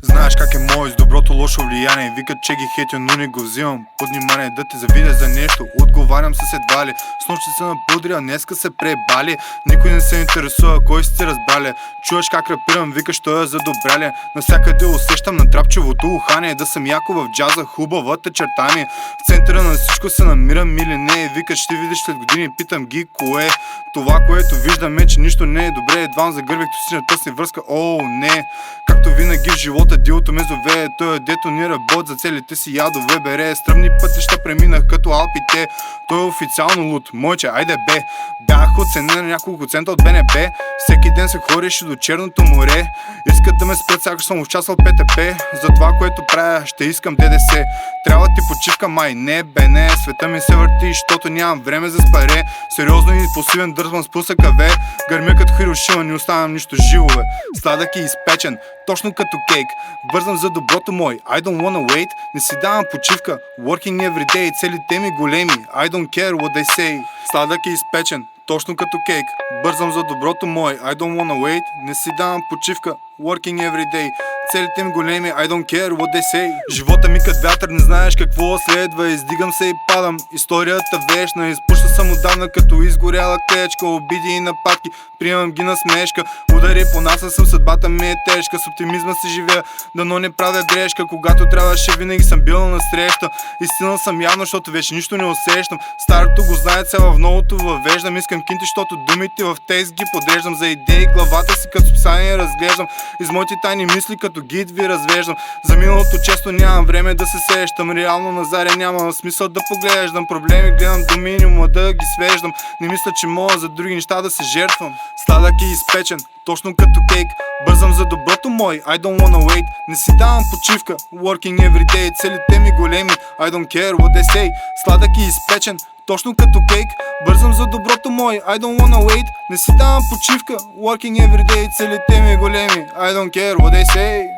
Знаеш как е мой с доброто лошо влияние. Викат, че ги хетя, но не го взимам под внимание. Да те завидя за нещо, отговарям с едва ли. С нощ се напудри, а днеска се пребали. Никой не се интересува, кой сте разбрали. Чуваш как рапирам, викаш, той е задобряле. Навсякъде усещам натрапчивото ухание. Да съм яко в джаза, хубавата черта ми. В центъра на всичко се намирам или не. Викат, ще видиш след години, питам ги кое. Това, което виждам е, че нищо не е добре. Едвам загърбих тосичната си връзка, о, не. Както винаги в живота дилото ме зове. Той е дето ни работ за целите си ядове бере. Стръмни пътища преминах като Алпите. Той е официално луд, мойче, айде бе. Бях оценен на няколко цента от БНБ. Всеки ден се ходеше до Черното море. Искат да ме спрят, сякаш съм участвал в ПТП. За това, което правя, ще искам ДДС. Трябва ти почивка, май не бе, не. Света ми се върти, защото нямам време за спаре. Сериозно и импулсивен дързвам с пусъка ве. Гърмя като Хирошима, не оставям нищо живо бе. Сладък и изпечен, точно като кейк. Бързам за доброто мой, I don't wanna wait. Не си давам почивка, working every day. Целите ми големи, I don't care what they say. Сладък и изпечен, точно като кейк. Бързам за доброто мой, I don't wanna wait. Не си давам почивка, working every day. Целите ми големи, I don't care what they say. Живота ми като вятър, не знаеш какво следва. Издигам се и падам, историята вечна. Изпуща съм отдавна като изгоряла клечка. Обиди и нападки, приемам ги на смешка. Удари по нас съм, съдбата ми е тежка. С оптимизма си живея, дано не правя грешка. Когато трябваше, винаги съм бил на среща. Истина съм явно, защото вече нищо не усещам. Старото го знае, цяло в новото въвеждам. Искам кинти, защото думите в текст ги подреждам. За идеи главата си като списание разглеждам. Из моите тайни мисли като гид ви развеждам. За миналото често нямам време да се сещам. Реално на заря няма смисъл да поглеждам. Проблеми гледам до минимума да ги свеждам. Не мисля, че мога за други неща да се жертвам. Сладък и изпечен, точно като кейк. Бързам за доброто мой, I don't wanna wait. Не си давам почивка, working every day. Целите ми големи, I don't care what they say. Сладък и изпечен, точно като кейк. Бързам за доброто мой, I don't wanna wait. Не си давам почивка, working every day. Целите ми големи, I don't care what they say.